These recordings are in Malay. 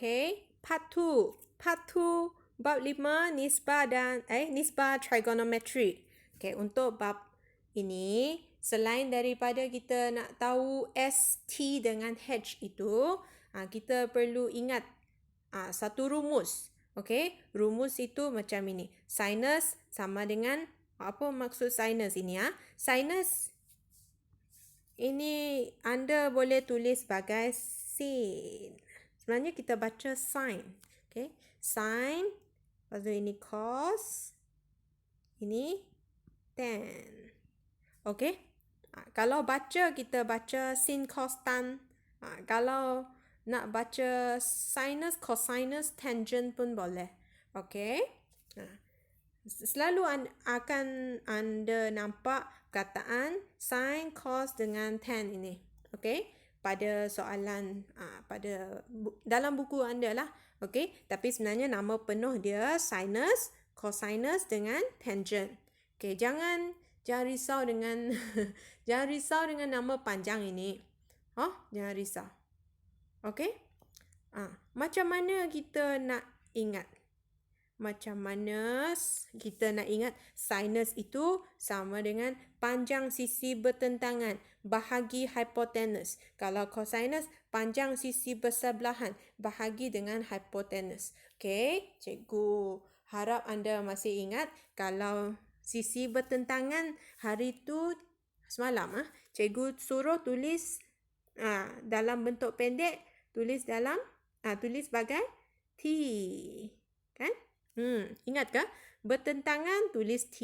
Okay, part 2. Part 2 bab 5 nisbah trigonometry. Okay, untuk bab ini selain daripada kita nak tahu ST dengan H itu, kita perlu ingat satu rumus. Okay, rumus itu macam ini. Sinus sama dengan, apa maksud sinus ini? Sinus ini anda boleh tulis sebagai sin. Sebenarnya kita baca sin. Okay, sin. Lepas tu ini cos. Ini tan. Okay. Kalau baca, kita baca sin, cos, tan. Kalau nak baca sinus, cosinus, tangent pun boleh. Okay. Selalu akan anda nampak perkataan sin, cos dengan tan ini. Okay. Pada soalan, dalam buku anda lah. Okay. Tapi sebenarnya nama penuh dia sinus, cosinus dengan tangent. Okay. Jangan risau dengan jangan risau dengan nama panjang ini. Jangan risau. Okay. Macam mana kita nak ingat? Macam mana kita nak ingat sinus itu sama dengan panjang sisi bertentangan bahagi hipotenus. Kalau cosinus, panjang sisi bersebelahan bahagi dengan hipotenus. Okey, cikgu harap anda masih ingat kalau sisi bertentangan hari itu semalam cikgu suruh tulis dalam bentuk pendek, tulis sebagai T. Kan? Ingat ke? Bertentangan tulis T.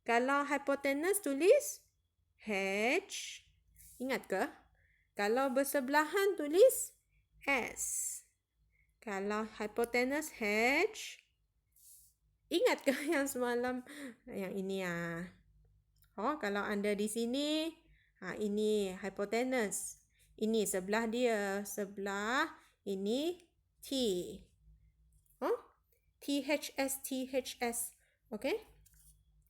Kalau hipotenus tulis H. Ingat ke? Kalau bersebelahan tulis S. Kalau hipotenus H. Ingat ke yang semalam? Yang ini kalau anda di sini, ini hipotenus. Ini sebelah dia. Sebelah ini T. THS. Okay?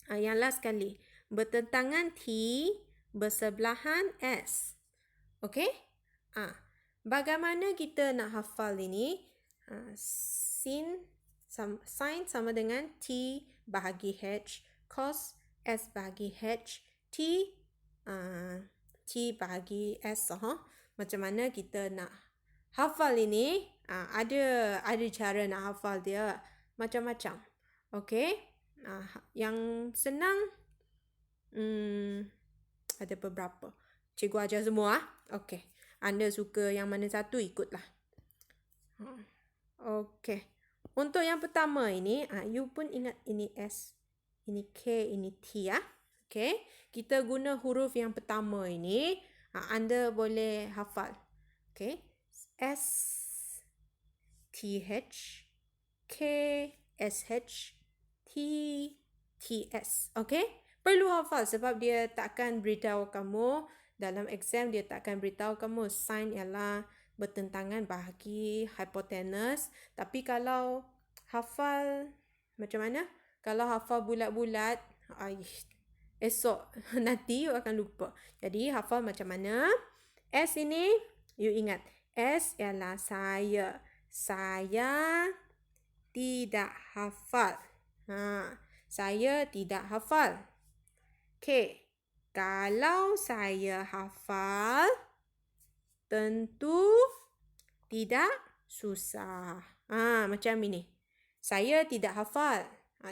Yang last sekali. Bertentangan T, bersebelahan S. Okay? Bagaimana kita nak hafal ini? Sin sama dengan T bahagi H. Cos S bahagi H. T bahagi S. Macam mana kita nak hafal ini? Ada cara nak hafal dia. Macam-macam. Okey. Yang senang ada beberapa. Cikgu ajar semua. Okey. Anda suka yang mana satu, ikutlah. Okey. Untuk yang pertama ini, you pun ingat ini S, ini K, ini T Okey. Kita guna huruf yang pertama ini. Anda boleh hafal. Okey. S, T, H, K, S, H, T, T, S. Okay? Perlu hafal sebab dia takkan beritahu kamu, dalam exam dia takkan beritahu kamu sin ialah bertentangan bahagi hipotenus. Tapi kalau hafal macam mana? Kalau hafal bulat-bulat, esok nanti you akan lupa. Jadi hafal macam mana? S ini, you ingat. S ialah saya. Saya tidak hafal. Saya tidak hafal. K. Kalau saya hafal, tentu tidak susah. Macam ini. Saya tidak hafal.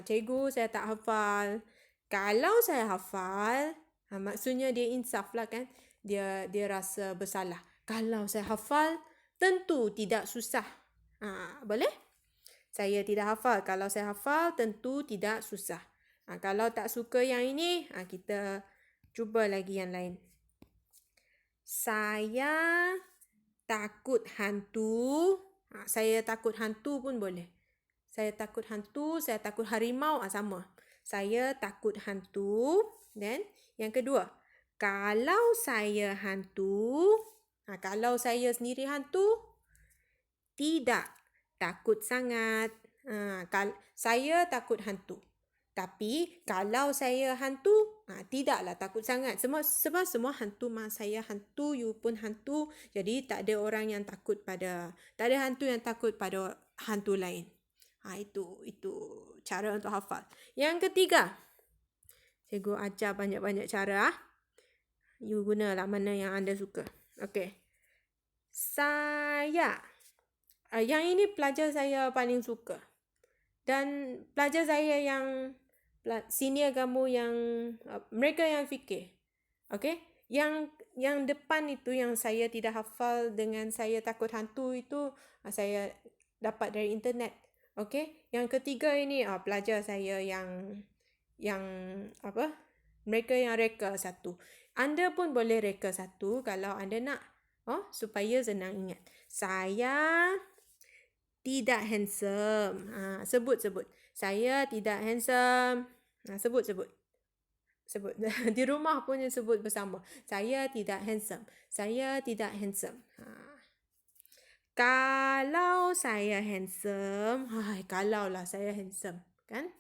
Cikgu, saya tak hafal. Kalau saya hafal, maksudnya dia insaf lah kan. Dia rasa bersalah. Kalau saya hafal, tentu tidak susah. Boleh? Saya tidak hafal. Kalau saya hafal, tentu tidak susah. Kalau tak suka yang ini, kita cuba lagi yang lain. Saya takut hantu. Saya takut hantu pun boleh. Saya takut hantu, saya takut harimau, sama. Saya takut hantu. Dan yang kedua, kalau saya hantu, kalau saya sendiri hantu, tidak takut sangat. Saya takut hantu. Tapi kalau saya hantu, tidaklah takut sangat. Sebab semua hantu saya hantu, you pun hantu. Jadi tak ada orang yang takut tak ada hantu yang takut pada hantu lain. Itu cara untuk hafal. Yang ketiga, cikgu ajar banyak-banyak cara. You gunalah mana yang anda suka. Okey. Saya. Yang ini pelajar saya paling suka. Dan pelajar saya yang senior kamu yang mereka yang fikir. Okey? Yang depan itu yang saya tidak hafal dengan saya takut hantu itu saya dapat dari internet. Okey? Yang ketiga ini pelajar saya yang mereka yang reka satu. Anda pun boleh reka satu kalau anda nak. Supaya senang ingat. Saya tidak handsome. Sebut. Saya tidak handsome. Sebut. Di rumah pun sebut bersama. Saya tidak handsome. Saya tidak handsome. Kalau saya handsome. Kalaulah saya handsome. Kan?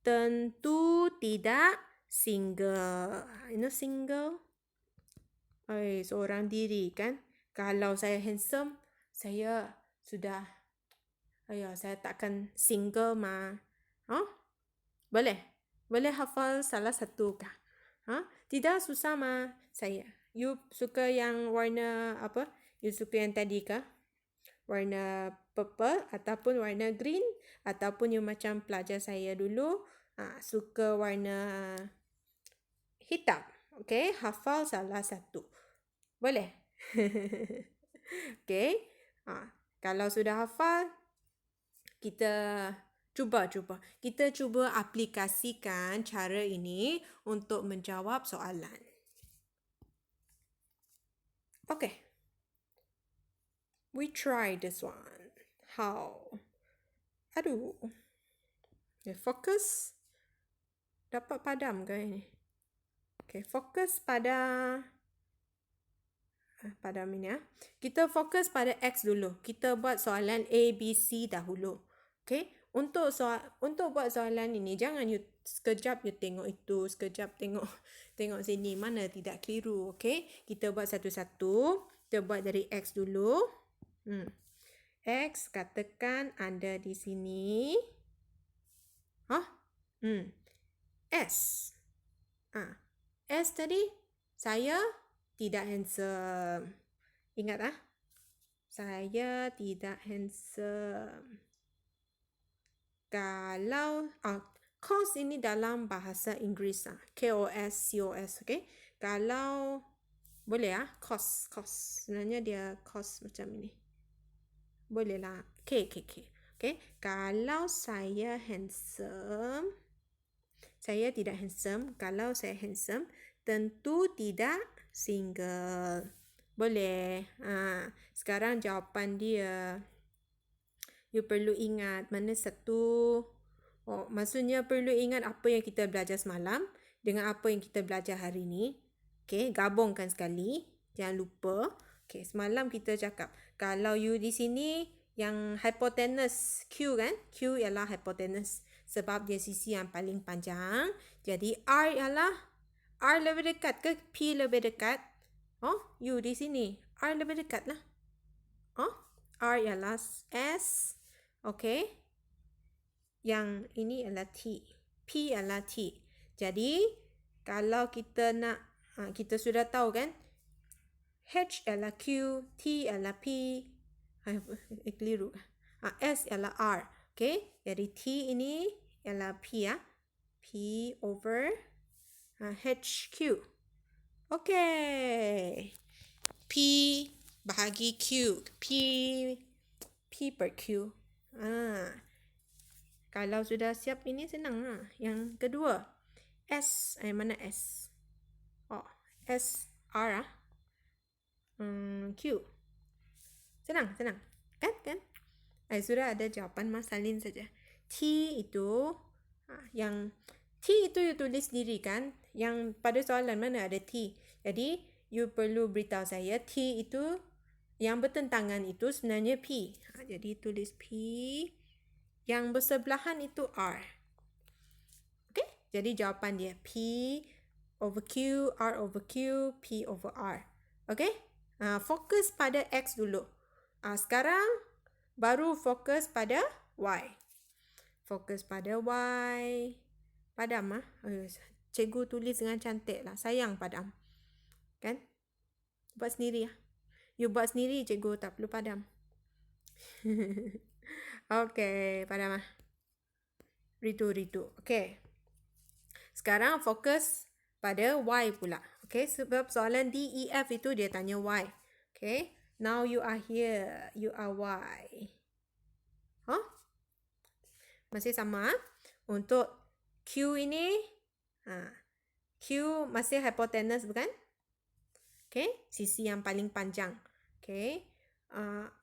Tentu tidak single. You know single? Seorang diri kan? Kalau saya handsome, saya sudah saya takkan single mah. Boleh? Boleh hafal salah satu kah? Tidak susah mah saya. You suka yang warna apa? You suka yang tadi kah? Warna purple ataupun warna green ataupun you macam pelajar saya dulu suka warna hitam. Okay, hafal salah satu. Boleh? Okay. Kalau sudah hafal, kita cuba. Kita cuba aplikasikan cara ini untuk menjawab soalan. Okay. We try this one. How? Aduh. Fokus. Dapat padam ke ini? Okay, fokus pada ini ya. Kita fokus pada X dulu. Kita buat soalan A, B, C dahulu. Okay. Untuk buat soalan ini, jangan you sekejap you tengok itu, sekejap tengok sini. Mana tidak keliru. Okay. Kita buat satu-satu. Kita buat dari X dulu. X, katakan anda di sini. S. S tadi, saya tidak handsome. Ingat saya tidak handsome. Kalau cos ini dalam bahasa Inggeris KOS, COS, okay? Kalau boleh cos. Sebenarnya dia cos macam ini. Bolehlah K. Okay? Kalau saya handsome, saya tidak handsome. Kalau saya handsome, tentu tidak single. Boleh. Sekarang jawapan dia. You perlu ingat mana satu. Maksudnya perlu ingat apa yang kita belajar semalam dengan apa yang kita belajar hari ini. Okay, gabungkan sekali. Jangan lupa. Okay, semalam kita cakap kalau you di sini yang hypotenuse Q kan? Q ialah hypotenuse sebab dia sisi yang paling panjang. Jadi R lebih dekat ke P lebih dekat? You di sini. R lebih dekat lah. R ialah S. Okay. Yang ini ialah T. P ialah T. Jadi, kalau kita nak, kita sudah tahu kan? H ialah Q, T ialah P. Keliru. S ialah R. Okay. Jadi, T ini ialah P P over HQ. Okay. P bahagi Q. P per Q. Kalau sudah siap ini senang Yang kedua. S. Mana S? S. R Q. Senang. Kan? Sudah ada jawapan Mas Salin saja. T itu yang T itu you tulis sendiri kan? Yang pada soalan mana ada T. Jadi you perlu beritahu saya T itu yang bertentangan itu sebenarnya P. Jadi tulis P. Yang bersebelahan itu R. Jadi jawapan dia P over Q, R over Q, P over R. Okay? Fokus pada X dulu. Sekarang baru fokus pada Y. Fokus pada Y. Padam cikgu tulis dengan cantik lah. Sayang padam. Kan? Buat sendiri lah. You buat sendiri, cikgu tak perlu padam. Okay, padam lah. Ritu. Okay. Sekarang fokus pada Y pula. Okay, sebab soalan D, E, F itu dia tanya Y. Okay, now you are here. You are Y. Masih sama. Untuk Q ini, Q masih hypotenuse bukan? Okay, sisi yang paling panjang. Okay,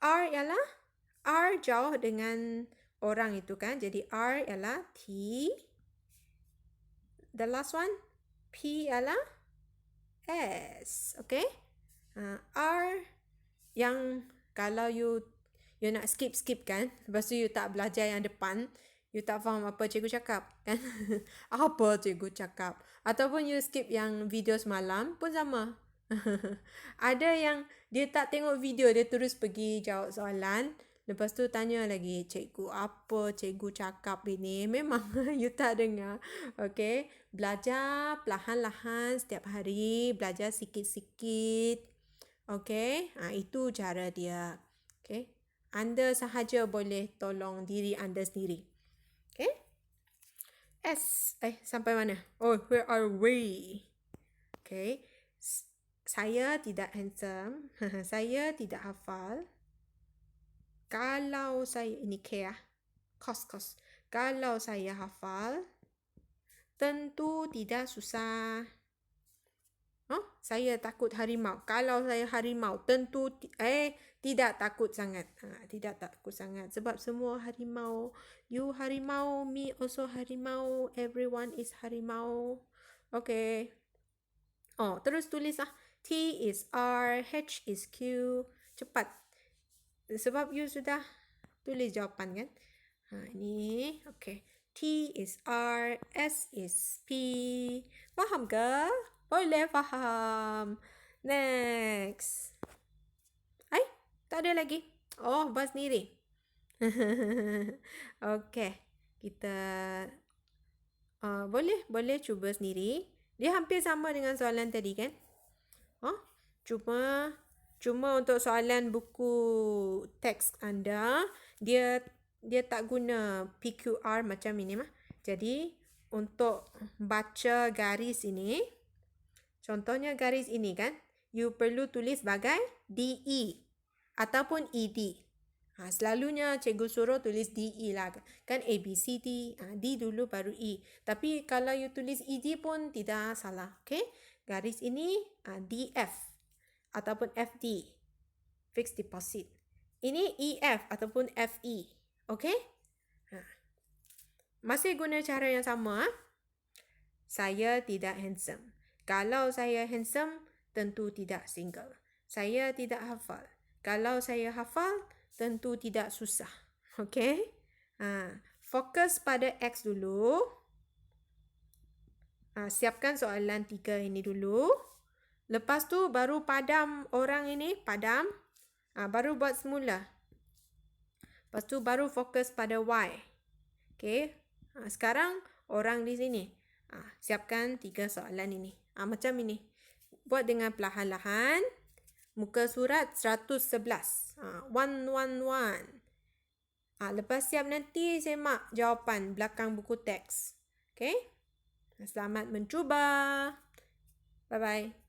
R ialah, R jauh dengan orang itu kan. Jadi R ialah T. The last one, P ialah S. Okay, R yang kalau you nak skip kan. Lepas tu you tak belajar yang depan. You tak faham apa cikgu cakap kan. Apa cikgu cakap. Ataupun you skip yang video semalam pun sama. Ada yang dia tak tengok video, dia terus pergi jawab soalan. Lepas tu tanya lagi, cikgu apa cikgu cakap ini? Memang you tak dengar. Okay, belajar perlahan-lahan setiap hari. Belajar sikit-sikit. Okay, itu cara dia. Okay, anda sahaja boleh tolong diri anda sendiri. Okay, S. Sampai mana? Oh, where are we? Okay, saya tidak handsome. Saya tidak hafal. Kalau saya, ini K kos. Kalau saya hafal, tentu tidak susah. Saya takut harimau. Kalau saya harimau, tentu tidak takut sangat. Tidak takut sangat. Sebab semua harimau. You harimau, me also harimau. Everyone is harimau. Okay. Terus tulis lah. T is R, H is Q. Cepat. Sebab you sudah tulis jawapan kan. Ini. Okay. T is R, S is P. Faham ke? Boleh faham. Next. Tak ada lagi. Buat sendiri. Okay. Kita boleh cuba sendiri. Dia hampir sama dengan soalan tadi kan? Cuma untuk soalan buku teks anda, dia tak guna PQR macam ini mah. Jadi untuk baca garis ini, contohnya garis ini kan, you perlu tulis sebagai DE ataupun ED. Selalunya cikgu suruh tulis DE lah. Kan A, B, C, D. D dulu baru E. Tapi kalau you tulis ED pun tidak salah. Okay? Garis ini DF ataupun FD. Fixed deposit. Ini EF ataupun FE. Okay? Masih guna cara yang sama. Saya tidak handsome. Kalau saya handsome, tentu tidak single. Saya tidak hafal. Kalau saya hafal, tentu tidak susah. Okay? Fokus pada X dulu. Siapkan soalan 3 ini dulu. Lepas tu baru padam orang ini. Padam. Baru buat semula. Lepas tu baru fokus pada Y. Okay? Sekarang orang di sini. Siapkan 3 soalan ini. Macam ini. Buat dengan perlahan-lahan. Muka surat 111. 111. Lepas siap nanti semak jawapan belakang buku teks. Okay? Selamat mencuba. Bye-bye.